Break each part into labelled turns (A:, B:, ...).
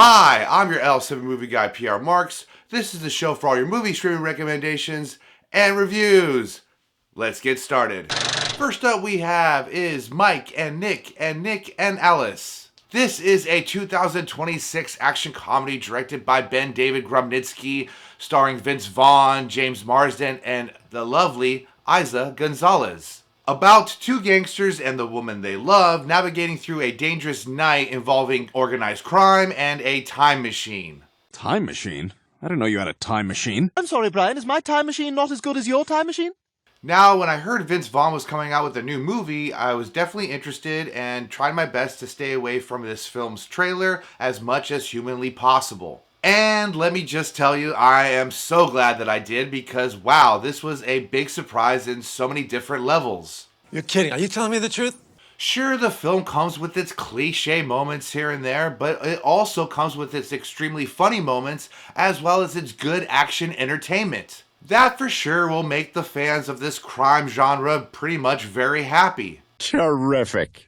A: Hi, I'm your L7 movie guy, PR Marks. This is the show for all your movie streaming recommendations and reviews. Let's get started. First up we have is Mike and Nick and Alice. This is a 2026 action comedy directed by Ben David Grubnitsky, starring Vince Vaughn, James Marsden, and the lovely Isa Gonzalez. About two gangsters and the woman they love navigating through a dangerous night involving organized crime and a time machine.
B: Time machine? I didn't know you had a time machine.
C: I'm sorry, Brian, is my time machine not as good as your time machine?
A: Now, when I heard Vince Vaughn was coming out with a new movie, I was definitely interested and tried my best to stay away from this film's trailer as much as humanly possible. And let me just tell you, I am so glad that I did because, wow, this was a big surprise in so many different levels.
D: You're kidding. Are you telling me the truth?
A: Sure, the film comes with its cliche moments here and there, but it also comes with its extremely funny moments as well as its good action entertainment. That for sure will make the fans of this crime genre pretty much very happy.
B: Terrific.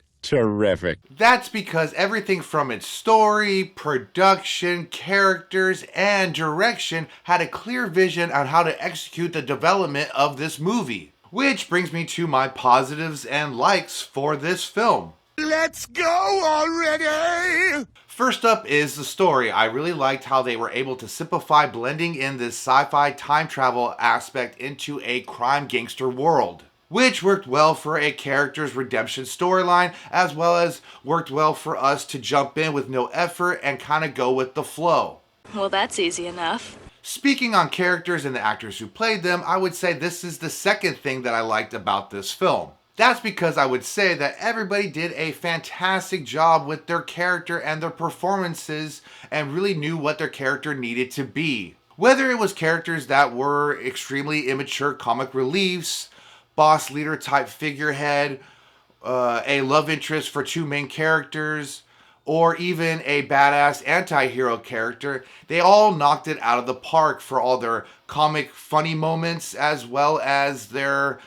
A: That's because everything from its story, production, characters, and direction had a clear vision on how to execute the development of this movie. Which brings me to my positives and likes for this film.
E: Let's go already!
A: First up is the story. I really liked how they were able to simplify blending in this sci-fi time travel aspect into a crime gangster world, which worked well for a character's redemption storyline, as well as worked well for us to jump in with no effort and kind of go with the flow.
F: Well, that's easy enough.
A: Speaking on characters and the actors who played them, I would say this is the second thing that I liked about this film. That's because I would say that everybody did a fantastic job with their character and their performances and really knew what their character needed to be. Whether it was characters that were extremely immature comic reliefs, boss leader type figurehead, a love interest for two main characters, or even a badass anti-hero character, they all knocked it out of the park for all their comic funny moments as well as their,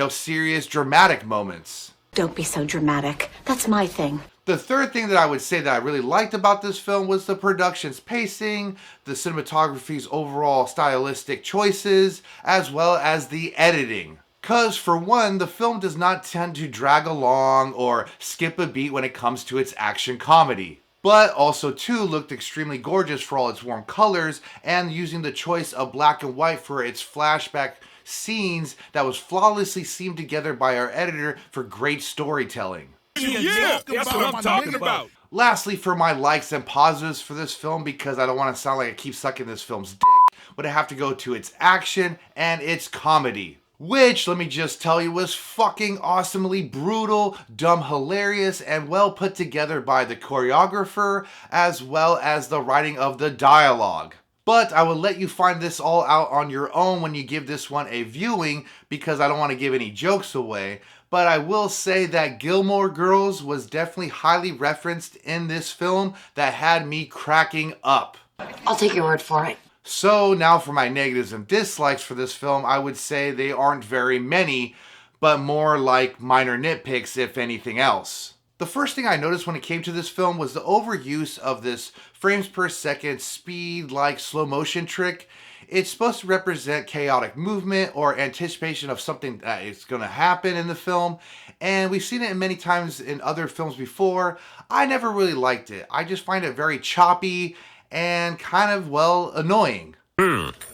A: serious dramatic moments.
G: Don't be so dramatic. That's my thing.
A: The third thing that I would say that I really liked about this film was the production's pacing, the cinematography's overall stylistic choices, as well as the editing. Cause for one, the film does not tend to drag along or skip a beat when it comes to its action comedy. But also too looked extremely gorgeous for all its warm colors and using the choice of black and white for its flashback scenes that was flawlessly seamed together by our editor for great storytelling.
E: Yeah, that's what I'm talking about.
A: Lastly, for my likes and positives for this film, because I don't want to sound like I keep sucking this film's dick, would have to go to its action and its comedy. Which, let me just tell you, was fucking awesomely brutal, dumb, hilarious, and well put together by the choreographer, as well as the writing of the dialogue. But I will let you find this all out on your own when you give this one a viewing, because I don't want to give any jokes away. But I will say that Gilmore Girls was definitely highly referenced in this film that had me cracking up.
G: I'll take your word for it.
A: So now for my negatives and dislikes for this film, I would say they aren't very many, but more like minor nitpicks if anything else. The first thing I noticed when it came to this film was the overuse of this frames per second speed like slow motion trick. It's supposed to represent chaotic movement or anticipation of something that is going to happen in the film, and we've seen it many times in other films before. I never really liked it. I just find it very choppy and kind of, annoying.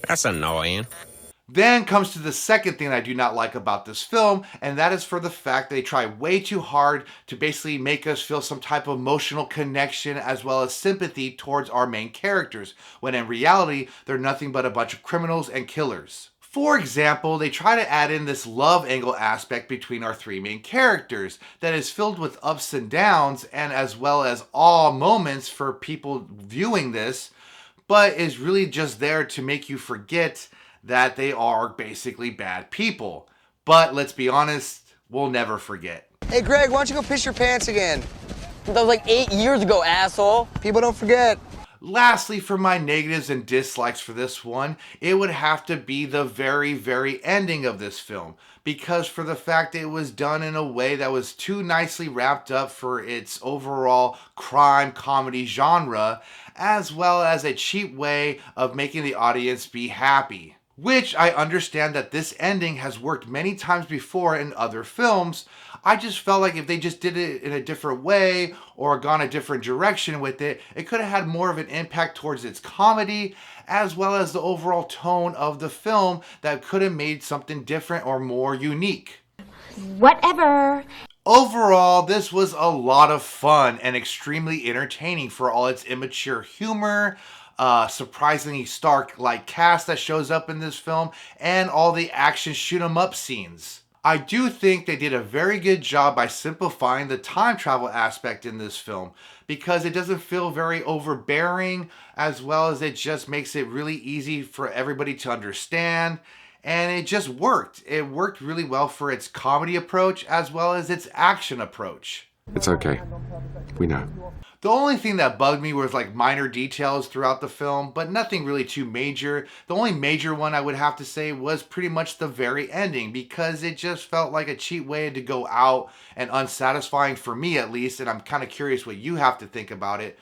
E: That's annoying.
A: Then comes to the second thing I do not like about this film, and that is for the fact they try way too hard to basically make us feel some type of emotional connection as well as sympathy towards our main characters, when in reality, they're nothing but a bunch of criminals and killers. For example, they try to add in this love angle aspect between our three main characters that is filled with ups and downs and as well as awe moments for people viewing this, but is really just there to make you forget that they are basically bad people. But let's be honest, we'll never forget.
H: Hey Greg, why don't you go piss your pants again?
C: That was like 8 years ago, asshole.
H: People don't forget.
A: Lastly, for my negatives and dislikes for this one, it would have to be the very, very ending of this film. Because for the fact it was done in a way that was too nicely wrapped up for its overall crime comedy genre, as well as a cheap way of making the audience be happy. Which I understand that this ending has worked many times before in other films. I just felt like if they just did it in a different way or gone a different direction with it, it could have had more of an impact towards its comedy as well as the overall tone of the film that could have made something different or more unique.
G: Whatever.
A: Overall, this was a lot of fun and extremely entertaining for all its immature humor, surprisingly stark-like cast that shows up in this film, and all the action shoot-'em-up scenes. I do think they did a very good job by simplifying the time travel aspect in this film because it doesn't feel very overbearing, as well as it just makes it really easy for everybody to understand. And it just worked. It worked really well for its comedy approach as well as its action approach.
H: It's okay. We know.
A: The only thing that bugged me was like minor details throughout the film, but nothing really too major. The only major one I would have to say was pretty much the very ending because it just felt like a cheap way to go out and unsatisfying for me at least, and I'm kind of curious what you have to think about it.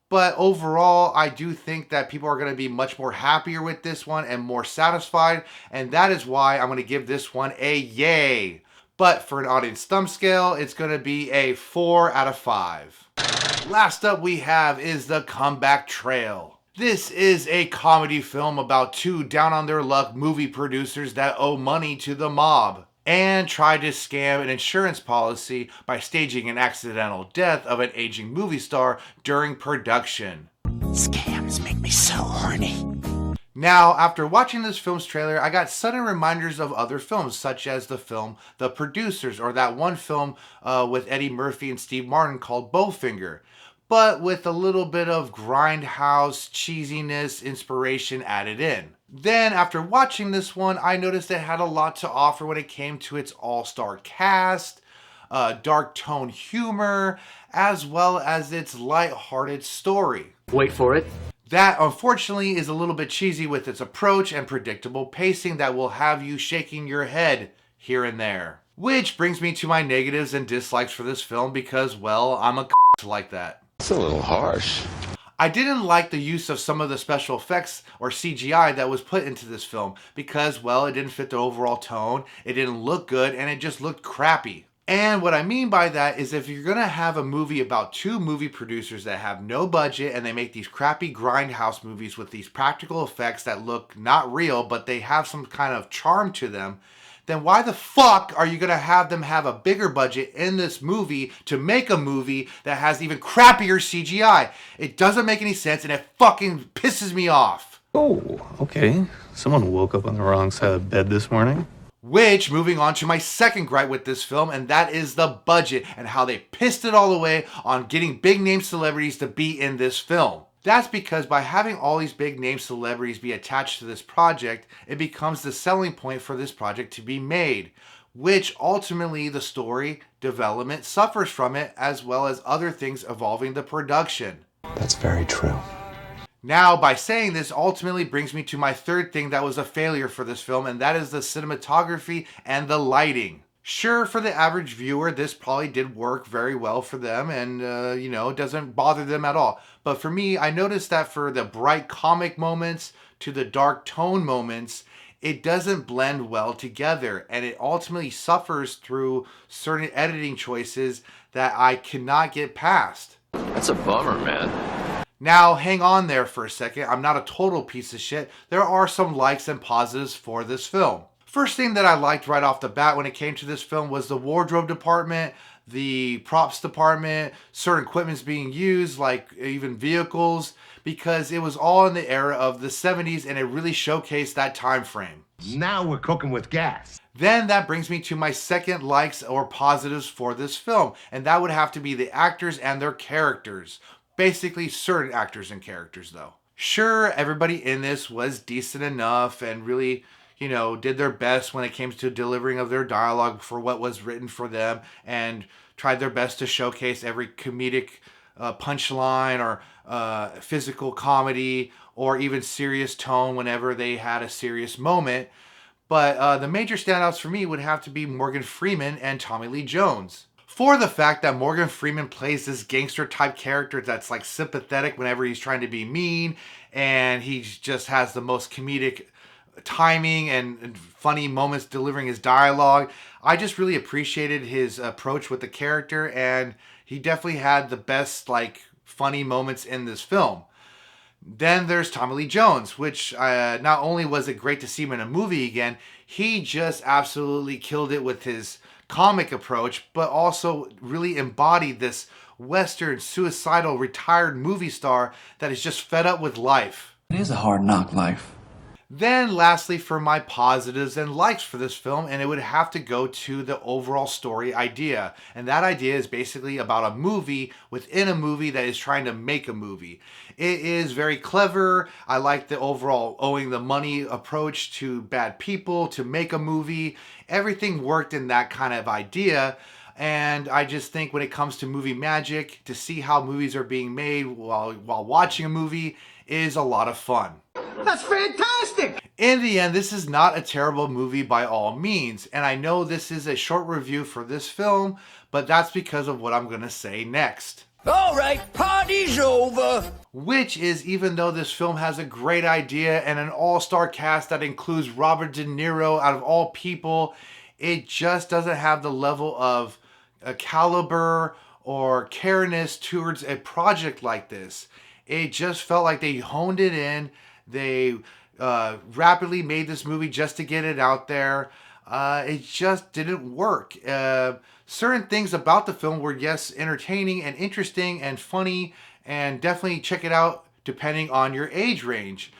A: But overall, I do think that people are going to be much more happier with this one and more satisfied, and that is why I'm going to give this one a yay. But for an audience thumb scale, it's going to be a 4 out of 5. Last up we have is The Comeback Trail. This is a comedy film about two down-on-their-luck movie producers that owe money to the mob and try to scam an insurance policy by staging an accidental death of an aging movie star during production.
C: Scams make me so horny.
A: Now, after watching this film's trailer, I got sudden reminders of other films, such as the film The Producers, or that one film with Eddie Murphy and Steve Martin called Bowfinger, but with a little bit of grindhouse cheesiness inspiration added in. Then, after watching this one, I noticed it had a lot to offer when it came to its all-star cast, dark tone humor, as well as its light-hearted story.
I: Wait for it.
A: That, unfortunately, is a little bit cheesy with its approach and predictable pacing that will have you shaking your head here and there. Which brings me to my negatives and dislikes for this film because, well, I'm a like that.
H: It's a little harsh.
A: I didn't like the use of some of the special effects or CGI that was put into this film because, well, it didn't fit the overall tone, it didn't look good, and it just looked crappy. And what I mean by that is if you're going to have a movie about two movie producers that have no budget and they make these crappy grindhouse movies with these practical effects that look not real, but they have some kind of charm to them, then why the fuck are you going to have them have a bigger budget in this movie to make a movie that has even crappier CGI? It doesn't make any sense and it fucking pisses me off.
J: Oh, okay. Someone woke up on the wrong side of bed this morning.
A: Which, moving on to my second gripe with this film, and that is the budget and how they pissed it all away on getting big name celebrities to be in this film. That's because by having all these big name celebrities be attached to this project, it becomes the selling point for this project to be made, which ultimately the story development suffers from it, as well as other things involving the production.
H: That's very true.
A: Now, by saying this, ultimately brings me to my third thing that was a failure for this film, and that is the cinematography and the lighting. Sure, for the average viewer, this probably did work very well for them and, doesn't bother them at all. But for me, I noticed that for the bright comic moments to the dark tone moments, it doesn't blend well together, and it ultimately suffers through certain editing choices that I cannot get past.
I: That's a bummer, man.
A: Now, hang on there for a second. I'm not a total piece of shit. There are some likes and positives for this film. First thing that I liked right off the bat when it came to this film was the wardrobe department, the props department, certain equipments being used, like even vehicles, because it was all in the era of the 70s and it really showcased that time frame.
E: Now we're cooking with gas.
A: Then that brings me to my second likes or positives for this film, and that would have to be the actors and their characters. Basically, certain actors and characters, though. Sure, everybody in this was decent enough and really, did their best when it came to delivering of their dialogue for what was written for them and tried their best to showcase every comedic punchline or physical comedy or even serious tone whenever they had a serious moment. But the major standouts for me would have to be Morgan Freeman and Tommy Lee Jones. For the fact that Morgan Freeman plays this gangster type character that's like sympathetic whenever he's trying to be mean, and he just has the most comedic timing and funny moments delivering his dialogue. I just really appreciated his approach with the character, and he definitely had the best like funny moments in this film. Then there's Tommy Lee Jones, which not only was it great to see him in a movie again, he just absolutely killed it with his comic approach, but also really embodied this Western suicidal retired movie star that is just fed up with life.
K: It is a hard knock life.
A: Then lastly, for my positives and likes for this film, and it would have to go to the overall story idea. And that idea is basically about a movie within a movie that is trying to make a movie. It is very clever. I like the overall owing the money approach to bad people to make a movie. Everything worked in that kind of idea. And I just think when it comes to movie magic, to see how movies are being made while watching a movie is a lot of fun.
E: That's fantastic!
A: In the end, this is not a terrible movie by all means, and I know this is a short review for this film, but that's because of what I'm going to say next.
C: All right, party's over.
A: Which is, even though this film has a great idea and an all-star cast that includes Robert De Niro out of all people, it just doesn't have the level of caliber or careness towards a project like this. It just felt like they honed it in. They rapidly made this movie just to get it out there. It just didn't work. Certain things about the film were, yes, entertaining and interesting and funny, and definitely check it out depending on your age range.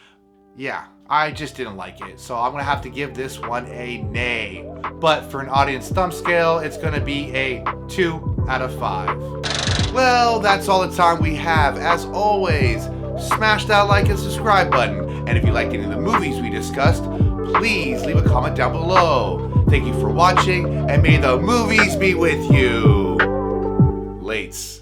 A: Yeah, I just didn't like it. So I'm going to have to give this one a nay. But for an audience thumb scale, it's going to be a 2 out of 5. Well, that's all the time we have. As always, smash that like and subscribe button. And if you liked any of the movies we discussed, please leave a comment down below. Thank you for watching, and may the movies be with you. Lates.